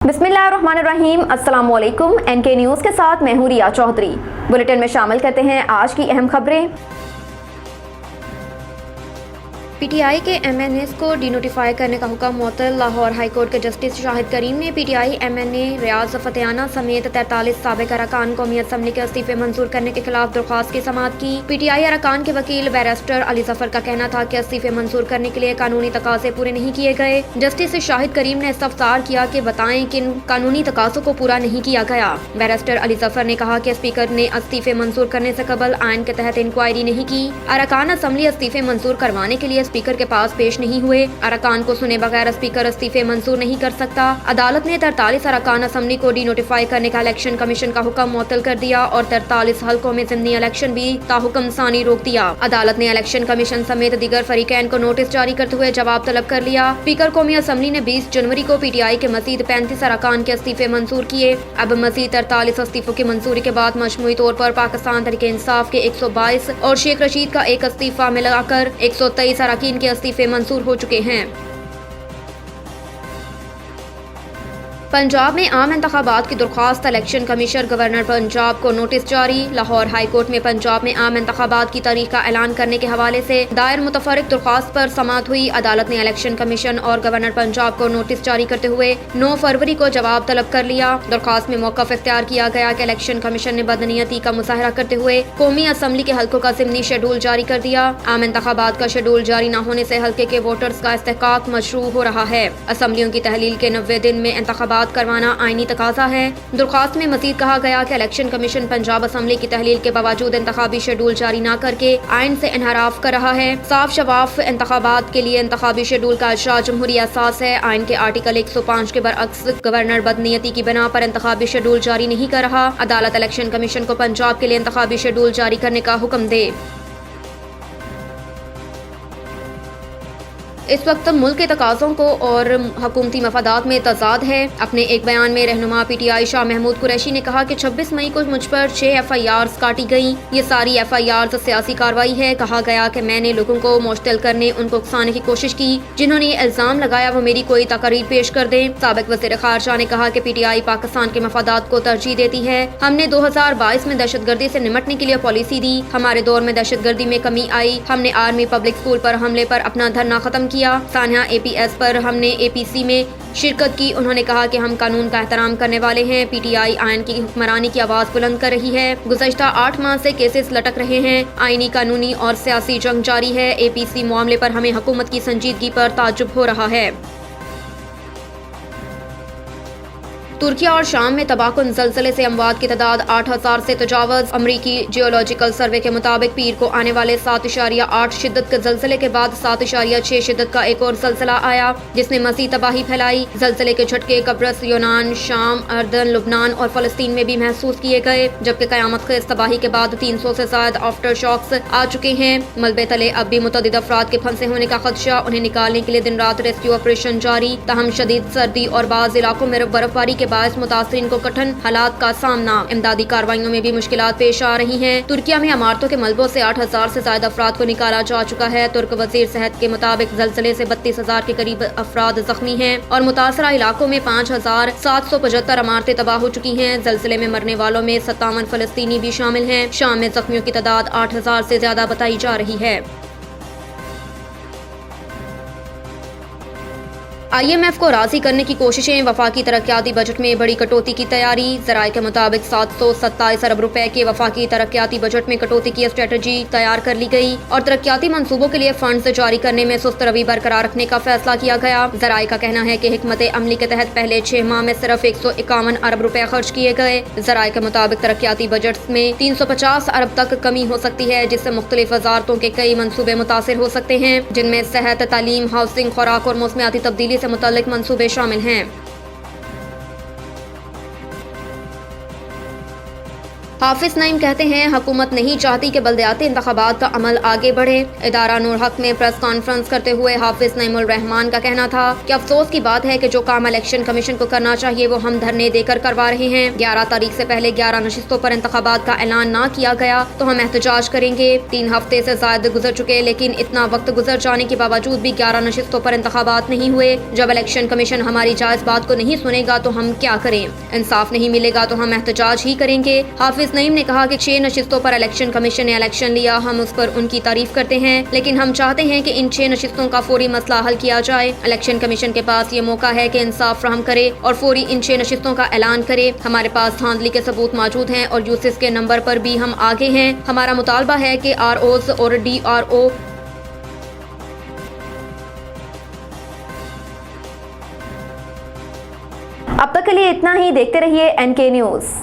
बिस्मिल्लाहिर्रहमानिर्रहीम। अस्सलाम वालेकुम। एनके न्यूज़ के साथ मैं हूं रिया चौधरी। बुलेटिन में शामिल करते हैं आज की अहम खबरें। पीटीआई के एमएनएस को डिनोटिफाई करने का हुक्म मुअत्तल। लाहौर हाई कोर्ट के जस्टिस शाहिद करीम ने पीटीआई एमएनए रियाज फतेहाना समेत 43 साबिक अरकान कौमी असम्बली के इस्तीफे मंजूर करने के खिलाफ दरख्वास्त की समाअत की। पीटीआई अरकान के वकील बैरिस्टर अली जफर का कहना था कि इस्तीफे मंजूर करने के लिए कानूनी तकाजे पूरे नहीं किए गए। जस्टिस शाहिद करीम ने इस्तफसार किया कि बताएं किन कानूनी तकाजों को पूरा नहीं किया गया। बैरिस्टर अली जफर ने कहा कि स्पीकर ने इस्तीफे मंजूर करने से कबल आइन के तहत इंक्वायरी नहीं की। अरकान असम्बली इस्तीफे मंजूर करवाने के लिए स्पीकर के पास पेश नहीं हुए। अरकान को सुने बगैर स्पीकर इस्तीफे मंजूर नहीं कर सकता। अदालत ने 43 अरकान असम्बली को डिनोटिफाई करने का इलेक्शन कमीशन का हुक्म मुअत्तल कर दिया और 43 हल्कों में ज़िमनी इलेक्शन भी ताहुक्म सानी रोक दिया। अदालत ने इलेक्शन कमीशन समेत दीगर फरीकैन को नोटिस जारी करते हुए जवाब तलब कर लिया। स्पीकर कौमी असम्बली ने 20 जनवरी को पीटीआई के मजीद 35 अरकान के इस्तीफे मंजूर किए। अब मजीद 43 इस्तीफों की मंजूरी के बाद मजमूई तौर पर पाकिस्तान तहरीक इंसाफ के 122 और शेख रशीद का एक इस्तीफा मिलाकर 123 अरकान के इस्तीफे मंजूर हो चुके हैं। पंजाब में आम इंतखाबात की दरख्वास्त। इलेक्शन कमीशनर गवर्नर पंजाब को नोटिस जारी। लाहौर हाई कोर्ट में पंजाब में आम इंतखाबात की तारीख का ऐलान करने के हवाले से दायर मुतफर्रिक दरख्वास्त पर समाअत हुई। अदालत ने इलेक्शन कमीशन और गवर्नर पंजाब को नोटिस जारी करते हुए 9 फरवरी को जवाब तलब कर लिया। दरख्वास्त में मौक़िफ़ इख्तियार किया गया कि इलेक्शन कमीशन ने बदनीयती का मुजाहरा करते हुए कौमी असम्बली के हल्कों का ज़िमनी शेड्यूल जारी कर दिया। आम इंतखाबात का शेड्यूल जारी न होने से हल्के के वोटर्स का इस्तेहकाक मशरू हो रहा है। असम्बलियों की तहलील के 90 दिन में इंतखाबात करवाना आईनी तकाजा है। दरख्वास्त में मजीद कहा गया कि इलेक्शन कमीशन पंजाब असम्बली की तहलील के बावजूद इंतखाबी शेड्यूल जारी न करके आइन से इनहराफ कर रहा है। साफ शफाफ इंतखाबात के लिए इंतखाबी शेड्यूल का इजरा जमहूरी एहसास है। आइन के आर्टिकल 105 के बरअक्स गवर्नर बदनीयती की बिना पर इंतखाबी शेड्यूल जारी नहीं कर रहा। अदालत इलेक्शन कमीशन को पंजाब के लिए इंतखाबी शेड्यूल जारी करने का हुक्म दे। इस वक्त मुल्क के तकाज़ों को और हुकूमती मफादात में तजाद है। अपने एक बयान में रहनुमा पीटीआई शाह महमूद कुरैशी ने कहा कि 26 मई को मुझ पर 6 FIRs काटी गई। ये सारी FIRs सियासी कार्रवाई है। कहा गया कि मैंने लोगों को मुश्तिल करने, उनको उकसाने की कोशिश की। जिन्होंने ये इल्ज़ाम लगाया वो मेरी कोई तकरीर पेश कर दें। साबिक वज़ीर ख़ारजा ने कहा कि पीटीआई पाकिस्तान के मफादात को तरजीह देती है। हमने 2022 में दहशतगर्दी से निमटने के लिए पॉलिसी दी। हमारे दौर में दहशतगर्दी में कमी आई। हमने आर्मी पब्लिक स्कूल पर हमले पर अपना धरना खत्म किया। सानिया APS पर हमने APC में शिरकत की। उन्होंने कहा कि हम कानून का एहतराम करने वाले हैं। पीटीआई आइन की हुक्मरानी की आवाज़ बुलंद कर रही है। गुज़श्ता 8 माह से केसेस लटक रहे हैं। आइनी, कानूनी और सियासी जंग जारी है। APC मामले पर हमें हुकूमत की संजीदगी पर ताज्जुब हो रहा है। तुर्किया और शाम में तबाहकुन ज़लज़ले से अमवात की तादाद 8000 से तजावज़। अमरीकी जियोलॉजिकल सर्वे के मुताबिक पीर को आने वाले 7.8 शिद्दत के ज़लज़ले के बाद 7.6 शिद्दत का एक और ज़लज़ला आया जिसने मज़ीद तबाही फैलाई। ज़लज़ले के झटके कब्रस, यूनान, शाम, अर्दन, लुबनान और फ़लस्तीन में भी महसूस किए गए, जबकि क़यामत ख़ेज़ तबाही के बाद 300 से ज़ायद आफ्टर शॉक्स आ चुके हैं। मलबे तले अब भी मुतअद्दिद अफराद के फंसे होने का खदशा। उन्हें निकालने के लिए दिन रात रेस्क्यू ऑपरेशन जारी। ताहम शदीद सर्दी और बाज़ इलाकों में बर्फबारी के बायस मुतासरीन को कठिन हालात का सामना। इमदादी कार्रवाइयों में भी मुश्किलात पेश आ रही हैं। तुर्किया में इमारतों के मलबों से 8000 से ज्यादा अफराद को निकाला जा चुका है। तुर्क वजीर सेहत के मुताबिक ज़लज़ले से 32,000 के करीब अफराद जख्मी हैं और मुतासरा इलाकों में 5775 इमारतें तबाह हो चुकी हैं। ज़लज़ले में मरने वालों में 57 फ़लस्तीनी भी शामिल हैं। शाम में जख्मियों की तादाद 8000 से ज्यादा बताई जा रही है। IMF को राजी करने की कोशिशें। वफाकी तरक्याती बजट में बड़ी कटौती की तैयारी। ज़राए के मुताबिक 727 अरब रुपए के वफाकी तरक्याती बजट में कटौती की स्ट्रेटजी तैयार कर ली गई और तरक्याती मंसूबों के लिए फंड जारी करने में सुस्त रवि बरकरार रखने का फैसला किया गया। ज़राए का कहना है कि हिकमत अमली के तहत पहले 6 माह में सिर्फ 151 अरब रुपए खर्च किए गए। ज़राए के मुताबिक तरक्याती बजट में 350 अरब तक कमी हो सकती है, जिससे मुख्तलिफ वजारतों के कई मंसूबे मुतासिर हो सकते हैं, जिनमें सेहत, तालीम, हाउसिंग, खुराक और मौसमियाती तब्दीली से मुतल्लिक मंसूबे शामिल हैं। हाफिज नईम कहते हैं हुकूमत नहीं चाहती कि बल्दियाती इंतखाबात का अमल आगे बढ़े। इदारा नूर हक में प्रेस कॉन्फ्रेंस करते हुए हाफिज नईमुल रहमान का कहना था कि अफसोस की बात है कि जो काम इलेक्शन कमीशन को करना चाहिए वो हम धरने देकर करवा रहे हैं। 11 तारीख से पहले 11 नशिस्तों पर इंतखाबात का ऐलान ना किया गया तो हम एहतजाज करेंगे। 3 हफ्ते से ज्यादा गुजर चुके, लेकिन इतना वक्त गुजर जाने के बावजूद भी 11 नशिस्तों पर इंतखाबात नहीं हुए। जब इलेक्शन कमीशन हमारी जायज बात को नहीं सुनेगा तो हम क्या करें? इंसाफ नहीं मिलेगा तो हम एहतजाज ही करेंगे। हाफिज नईम ने कहा कि 6 नशिस्तों पर इलेक्शन कमीशन ने इलेक्शन लिया, हम उस पर उनकी तारीफ करते हैं, लेकिन हम चाहते हैं कि इन 6 नशिस्तों का फौरी मसला हल किया जाए। इलेक्शन कमीशन के पास ये मौका है कि इंसाफ फ्राहम करे और फौरी इन 6 नशिस्तों का ऐलान करे। हमारे पास धांधली के सबूत मौजूद हैं और यूसिस के नंबर पर भी हम आगे हैं। हमारा मुतालबा है कि ROs और DRO अब तक के लिए इतना ही। देखते रहिए NK न्यूज़।